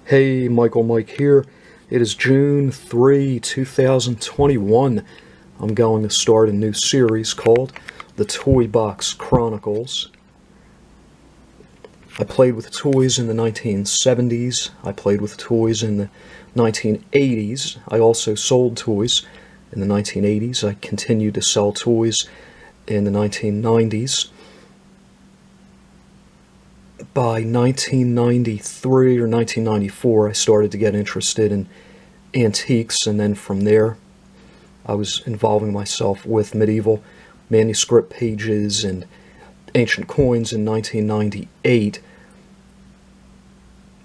Hey, Michael Mike here. It is June 3, 2021. I'm going to start a new series called the Toy Box Chronicles. I played with toys in the 1970s. I played with toys in the 1980s. I also sold toys in the 1980s. I continued to sell toys in the 1990s. By 1993 or 1994, I started to get interested in antiques, and then from there, I was involving myself with medieval manuscript pages and ancient coins in 1998.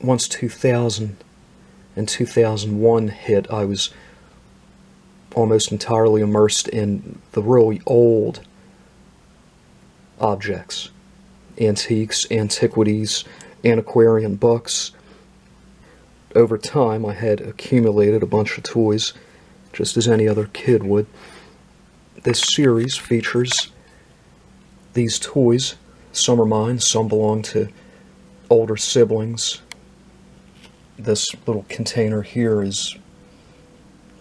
Once 2000 and 2001 hit, I was almost entirely immersed in the really old objects. Antiques, antiquities, antiquarian books. Over time, I had accumulated a bunch of toys, just as any other kid would. This series features these toys. Some are mine, some belong to older siblings. This little container here is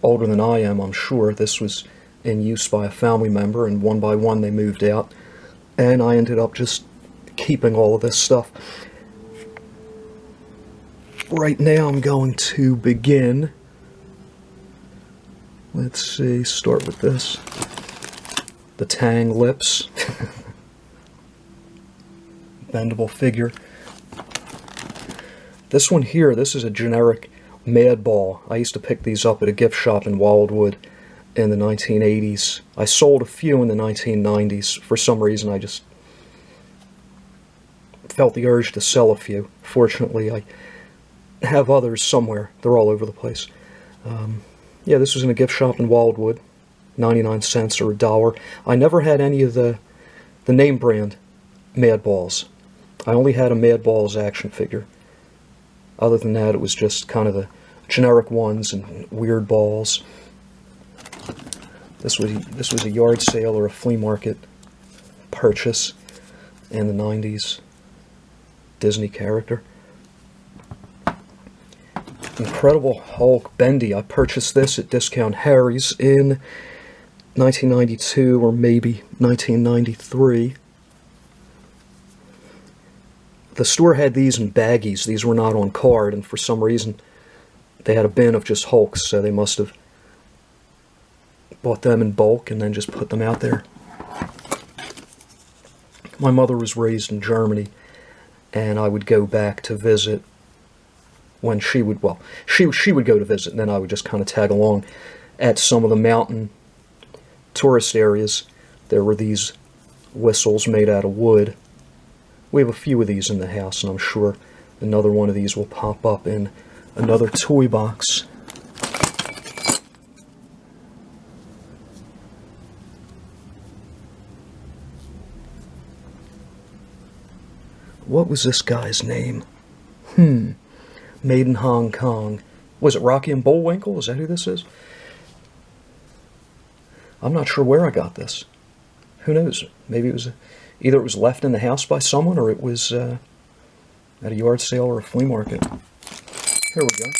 older than I am, I'm sure. This was in use by a family member, and one by one they moved out, and I ended up just keeping all of this stuff. Right now I'm going to begin. Let's see, start with this. The Tang lips. Bendable figure. This one here, this is a generic Mad Ball. I used to pick these up at a gift shop in Wildwood in the 1980s. I sold a few in the 1990s. For some reason I just felt the urge to sell a few. Fortunately, I have others somewhere. They're all over the place. Yeah, this was in a gift shop in Wildwood, 99 cents or $1. I never had any of the name brand Mad Balls. I only had a Mad Balls action figure. Other than that, it was just kind of the generic ones and weird balls. This was a yard sale or a flea market purchase in the 90s. Disney character. Incredible Hulk Bendy. I purchased this at Discount Harry's in 1992 or maybe 1993. The store had these in baggies. These were not on card, and for some reason they had a bin of just Hulks, so they must have bought them in bulk and then just put them out there. My mother was raised in Germany, and I would go back to visit when she would, well, she would go to visit, and then I would just kind of tag along. At some of the mountain tourist areas, there were these whistles made out of wood. We have a few of these in the house, and I'm sure another one of these will pop up in another toy box. What was this guy's name? Made in Hong Kong. Was it Rocky and Bullwinkle? Is that who this is? I'm not sure where I got this. Who knows? Maybe it was either it was left in the house by someone, or it was at a yard sale or a flea market. Here we go.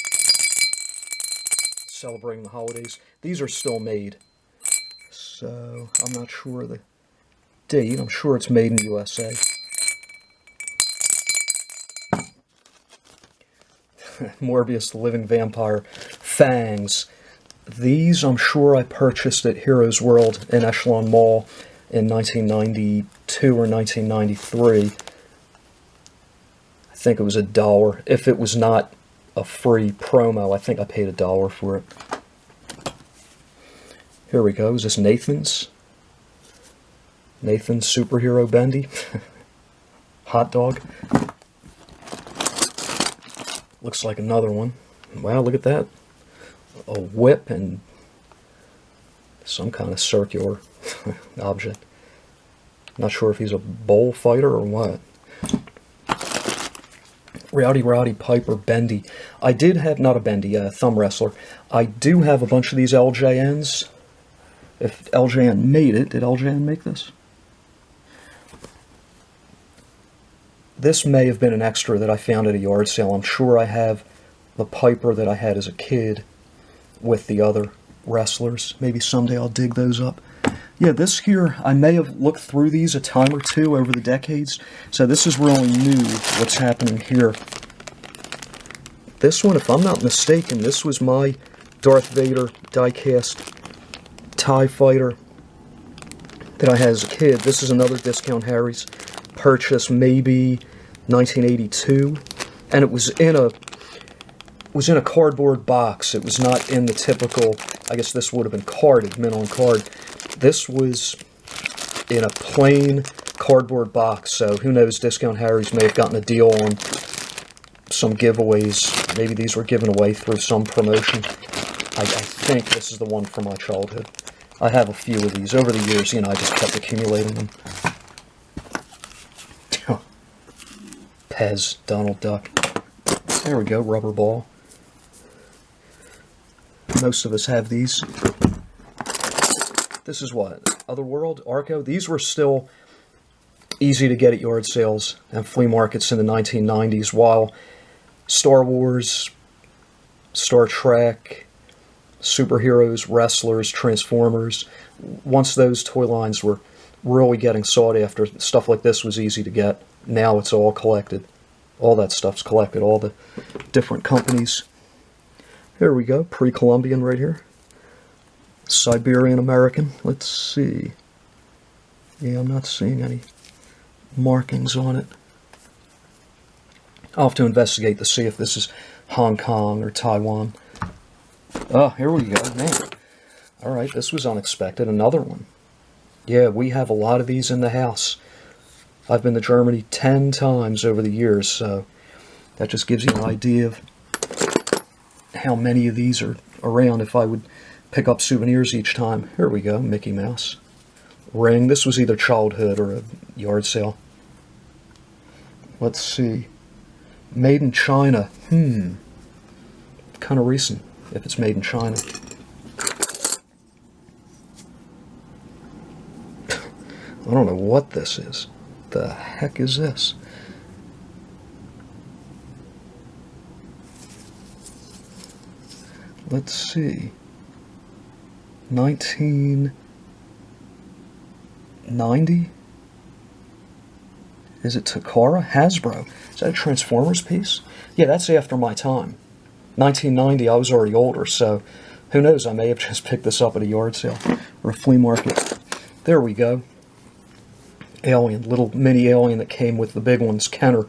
Celebrating the holidays. These are still made, so I'm not sure the date. I'm sure it's made in the USA. Morbius the Living Vampire. Fangs. These I'm sure I purchased at Heroes World in Echelon Mall in 1992 or 1993. I think it was $1. If it was not a free promo, I think I paid $1 for it. Here we go. Is this Nathan's? Nathan's Superhero Bendy. Hot dog. Looks like another one. Wow, look at that. A whip and some kind of circular object. Not sure if he's a bullfighter or what. Rowdy Piper Bendy. I did have, not a Bendy, a thumb wrestler. I do have a bunch of these LJNs. If LJN made it, did LJN make this? This may have been an extra that I found at a yard sale. I'm sure I have the Piper that I had as a kid with the other wrestlers. Maybe someday I'll dig those up. Yeah, this here, I may have looked through these a time or two over the decades, so this is really new what's happening here. This one, if I'm not mistaken, this was my Darth Vader die-cast TIE fighter that I had as a kid. This is another Discount Harry's purchase, maybe 1982, and it was in a cardboard box. It was not in the typical, I guess this would have been carded, mint on card. This was in a plain cardboard box, so who knows, Discount Harry's may have gotten a deal on some giveaways. Maybe these were given away through some promotion. I think this is the one from my childhood. I have a few of these. Over the years, I just kept accumulating them. Pez, Donald Duck. There we go, rubber ball. Most of us have these. This is what? Otherworld? Arco? These were still easy to get at yard sales and flea markets in the 1990s, while Star Wars, Star Trek, superheroes, wrestlers, Transformers, once those toy lines were really getting sought after, stuff like this was easy to get. Now it's all collected. All that stuff's collected, all the different companies. Here we go, pre-Columbian right here. Siberian American, let's see. Yeah, I'm not seeing any markings on it. I'll have to investigate to see if this is Hong Kong or Taiwan. Oh, here we go, man. Alright, this was unexpected, another one. Yeah, we have a lot of these in the house. I've been to Germany 10 times over the years, so that just gives you an idea of how many of these are around if I would pick up souvenirs each time. Here we go, Mickey Mouse. Ring, this was either childhood or a yard sale. Let's see. Made in China. Kind of recent, if it's made in China. I don't know what this is. The heck is this? Let's see. 1990? Is it Takara? Hasbro. Is that a Transformers piece? Yeah, that's after my time. 1990, I was already older, so who knows, I may have just picked this up at a yard sale or a flea market. There we go. Alien, little mini alien that came with the big ones, Kenner.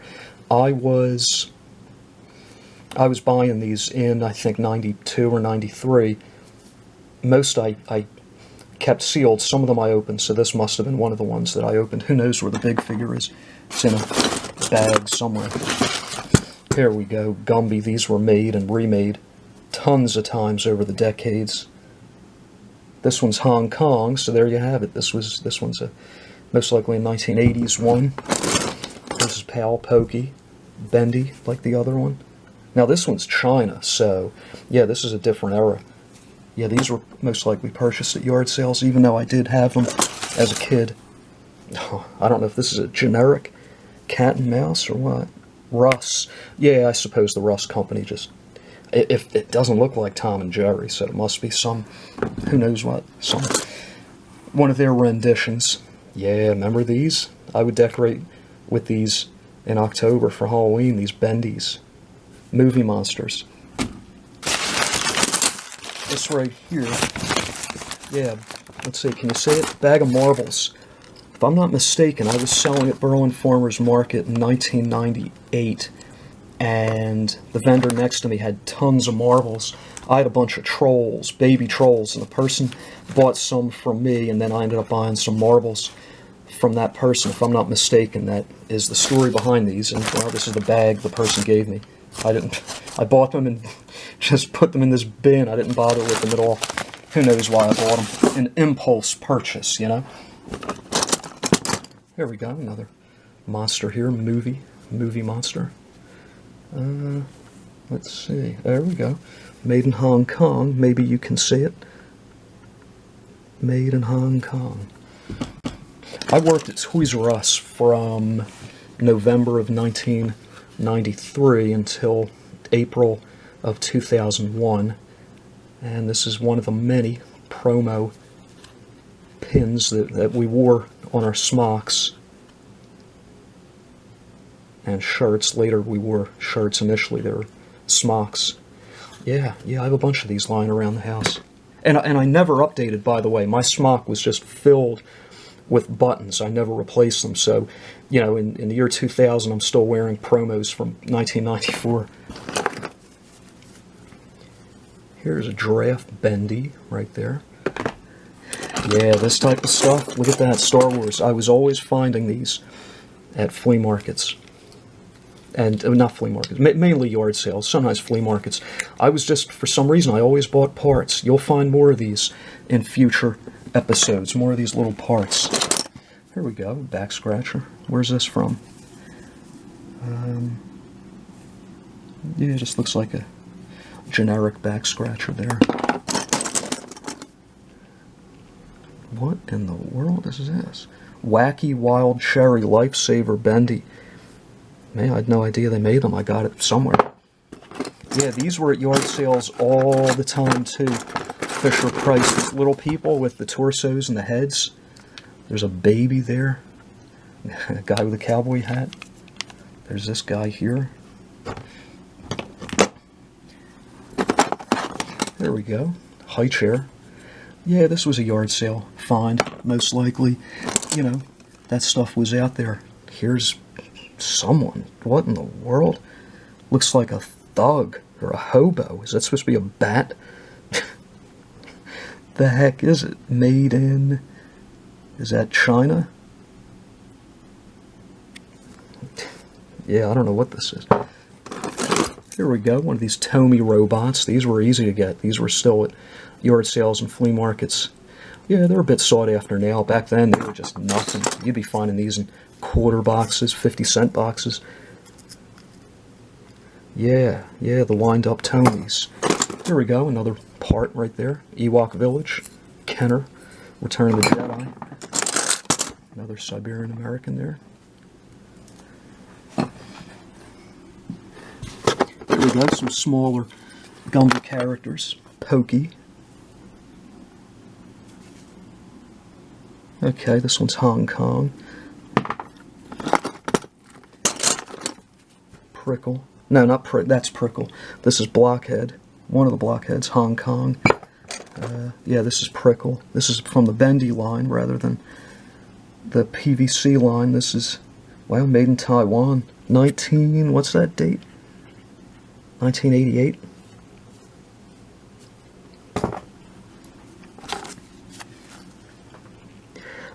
I was buying these in, I think, 92 or 93. Most I kept sealed. Some of them I opened, so this must have been one of the ones that I opened. Who knows where the big figure is? It's in a bag somewhere. Here we go, Gumby. These were made and remade tons of times over the decades. This one's Hong Kong, so there you have it. This one's a most likely a 1980s one. This is Pal, Pokey, Bendy, like the other one. Now this one's China, so yeah, this is a different era. Yeah, these were most likely purchased at yard sales, even though I did have them as a kid. Oh, I don't know if this is a generic cat and mouse or what. Russ. Yeah, I suppose the Russ company just... If it doesn't look like Tom and Jerry, so it must be some... Who knows what? One of their renditions. Yeah, remember these? I would decorate with these in October for Halloween, these bendies. Movie monsters. This right here, yeah, let's see, can you see it? Bag of marbles. If I'm not mistaken, I was selling at Berlin Farmers Market in 1998, and the vendor next to me had tons of marbles. I had a bunch of trolls, baby trolls, and the person bought some from me, and then I ended up buying some marbles from that person. If I'm not mistaken, that is the story behind these, and well, this is the bag the person gave me. I bought them and just put them in this bin. I didn't bother with them at all. Who knows why I bought them. An impulse purchase, you know? Here we go, another monster here, movie monster. Let's see, there we go. Made in Hong Kong, maybe you can see it. Made in Hong Kong. I worked at Toys R Us from November of 1993 until April of 2001. And this is one of the many promo pins that we wore on our smocks and shirts. Later we wore shirts. Initially they were smocks. Yeah, I have a bunch of these lying around the house. And I never updated, by the way. My smock was just filled with buttons. I never replaced them. So, you know, in the year 2000, I'm still wearing promos from 1994. Here's a giraffe bendy right there. Yeah, this type of stuff. Look at that, Star Wars. I was always finding these at flea markets. And not flea markets, mainly yard sales, sometimes flea markets. I was just, for some reason, I always bought parts. You'll find more of these in future episodes, more of these little parts. Here we go, back scratcher. Where's this from? Yeah, it just looks like a generic back scratcher there. What in the world is this? Wacky Wild Cherry Lifesaver Bendy. Man, I had no idea they made them. I got it somewhere. Yeah, these were at yard sales all the time, too. Fisher Price. These little people with the torsos and the heads. There's a baby there. A guy with a cowboy hat. There's this guy here. There we go. High chair. Yeah, this was a yard sale find, most likely. You know, that stuff was out there. Here's someone. What in the world? Looks like a thug or a hobo. Is that supposed to be a bat? The heck is it? Made in... Is that China? Yeah, I don't know what this is. Here we go. One of these Tomy robots. These were easy to get. These were still at yard sales and flea markets. Yeah, they're a bit sought after now. Back then, they were just nothing. You'd be finding these in quarter boxes, 50-cent boxes. Yeah, the wind-up Tonys. Here we go, another part right there. Ewok Village, Kenner, Return of the Jedi. Another Siberian American there. Here we go, some smaller Gumby characters. Pokey. Okay, this one's Hong Kong. Prickle. No, not Prickle. That's Prickle. This is Blockhead. One of the Blockheads, Hong Kong. Yeah, this is Prickle. This is from the Bendy line rather than the PVC line. This is, well, made in Taiwan. What's that date? 1988.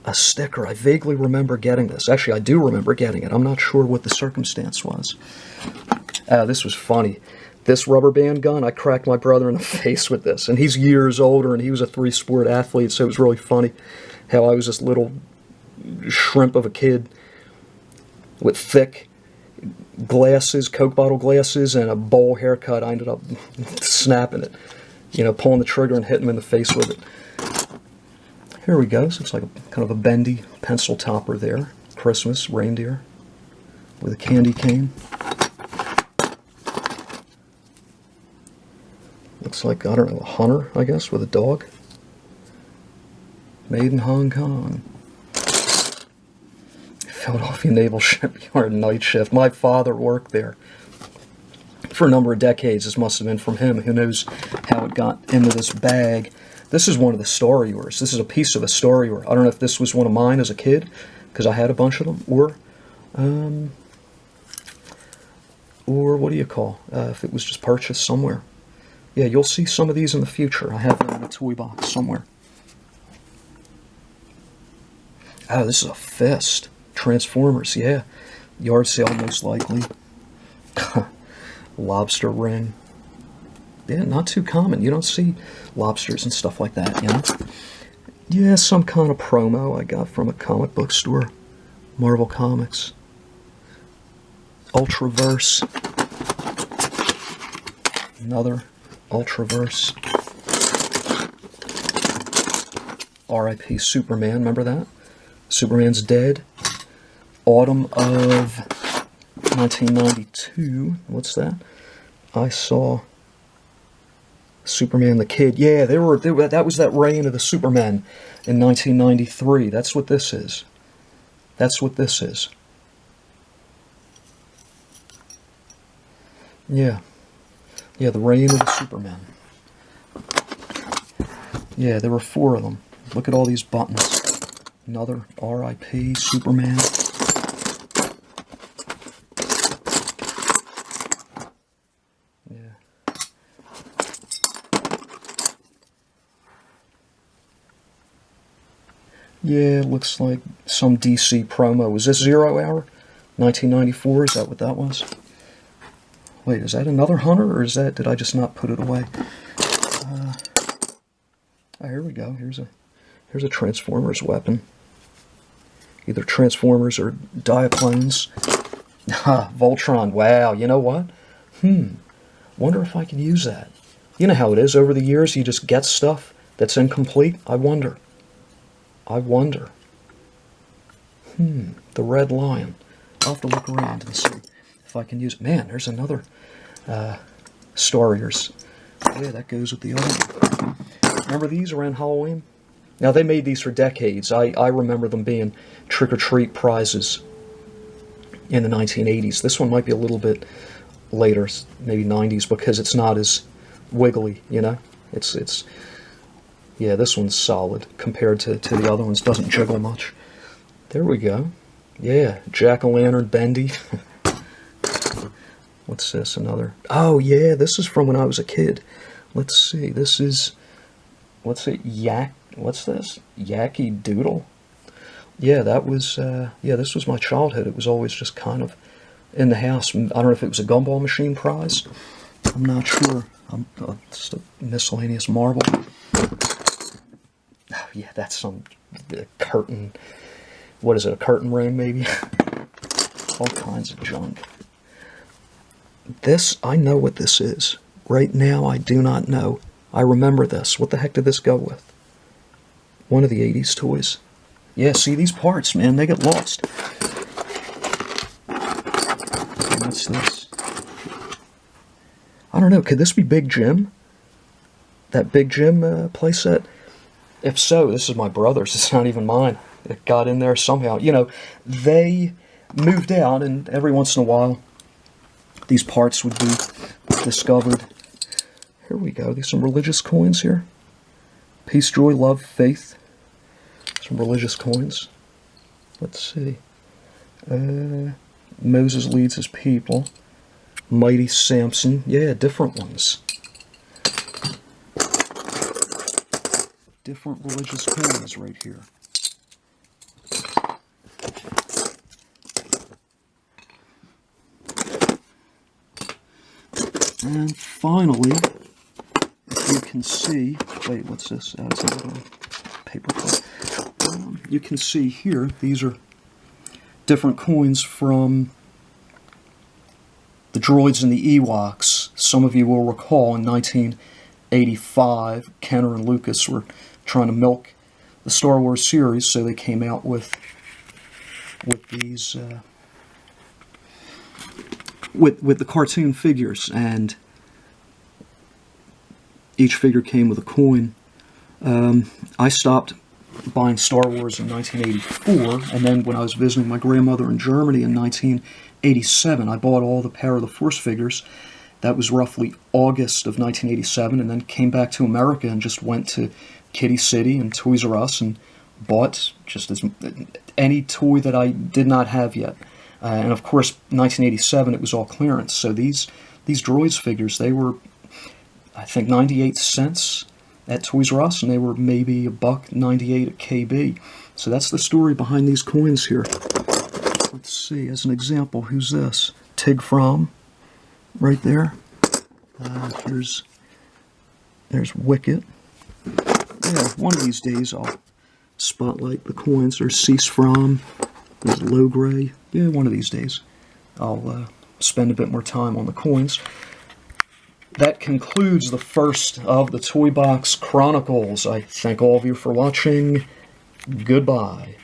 A sticker. I vaguely remember getting this. Actually, I do remember getting it. I'm not sure what the circumstance was. This was funny. This rubber band gun, I cracked my brother in the face with this. And he's years older, and he was a three-sport athlete, so it was really funny how I was this little shrimp of a kid with thick glasses, Coke bottle glasses, and a bowl haircut. I ended up snapping it. You know, pulling the trigger and hitting him in the face with it. Here we go. This looks like kind of a bendy pencil topper there. Christmas reindeer with a candy cane. Looks like, I don't know, a hunter, I guess, with a dog. Made in Hong Kong. Philadelphia Naval Shipyard night shift. My father worked there for a number of decades. This must have been from him. Who knows how it got into this bag. This is one of the Star Wars. This is a piece of a Star Wars. I don't know if this was one of mine as a kid, because I had a bunch of them, or what do you call, if it was just purchased somewhere. Yeah, you'll see some of these in the future. I have them in a toy box somewhere. Oh, this is a fist. Transformers, yeah. Yard sale, most likely. Lobster ring. Yeah, not too common. You don't see lobsters and stuff like that, you know? Yeah, some kind of promo I got from a comic book store. Marvel Comics. Ultraverse. Another Ultraverse. R.I.P. Superman, remember that? Superman's dead. Autumn of 1992. What's that? I saw Superman the Kid. Yeah, that was that reign of the Supermen in 1993. That's what this is. That's what this is. Yeah. Yeah, the reign of the Supermen. Yeah, there were 4 of them. Look at all these buttons. Another R.I.P. Superman. Yeah. Yeah, looks like some DC promo. Was this 0 Hour? 1994, is that what that was? Wait, is that another Hunter, or is that, did I just not put it away? Oh, here we go. Here's a Transformers weapon. Either Transformers or Diaplanes. Ha, Voltron. Wow, you know what? Wonder if I could use that. You know how it is, over the years you just get stuff that's incomplete? I wonder. The Red Lion. I'll have to look around and see if I can use it. Man, there's another Star Ears. Yeah, that goes with the other one. Remember these around Halloween? Now, they made these for decades. I remember them being trick-or-treat prizes in the 1980s. This one might be a little bit later, maybe 90s, because it's not as wiggly, you know? Yeah, this one's solid compared to the other ones. Doesn't jiggle much. There we go. Yeah, Jack-o'-lantern Bendy. What's this? Another? Oh, yeah, this is from when I was a kid. Let's see. This is... What's it? What's this? Yacky Doodle? Yeah, that was... yeah, this was my childhood. It was always just kind of in the house. I don't know if it was a gumball machine prize. I'm not sure. Just a miscellaneous marble. Oh, yeah, that's some curtain... What is it, a curtain ring, maybe? All kinds of junk. This, I know what this is. Right now, I do not know. I remember this. What the heck did this go with? One of the 80s toys. Yeah, see, these parts, man, they get lost. And what's this? I don't know, could this be Big Jim? That Big Jim playset? If so, this is my brother's. It's not even mine. It got in there somehow. You know, they moved out, and every once in a while, these parts would be discovered. Here we go. These some religious coins here. Peace, joy, love, faith. Some religious coins. Let's see. Moses leads his people. Mighty Samson. Yeah, different ones. Different religious coins right here. And finally, if you can see, wait, what's this? It's a little paper clip. You can see here, these are different coins from the droids and the Ewoks. Some of you will recall in 1985, Kenner and Lucas were trying to milk the Star Wars series, so they came out with these with the cartoon figures, and each figure came with a coin. I stopped buying Star Wars in 1984, and then when I was visiting my grandmother in Germany in 1987, I bought all the Power of the Force figures. That was roughly August of 1987, and then came back to America and just went to Kitty City and Toys R Us and bought just any toy that I did not have yet. And of course, 1987, it was all clearance. So these Droids figures, they were, I think, 98 cents at Toys R Us, and they were maybe $1.98 at KB. So that's the story behind these coins here. Let's see, as an example, who's this? Tig Fromm, right there. There's Wicket. Yeah, one of these days I'll spotlight the coins. There's Cease Fromm. There's Logray. Yeah, one of these days I'll spend a bit more time on the coins. That concludes the first of the Toy Box Chronicles. I thank all of you for watching. Goodbye.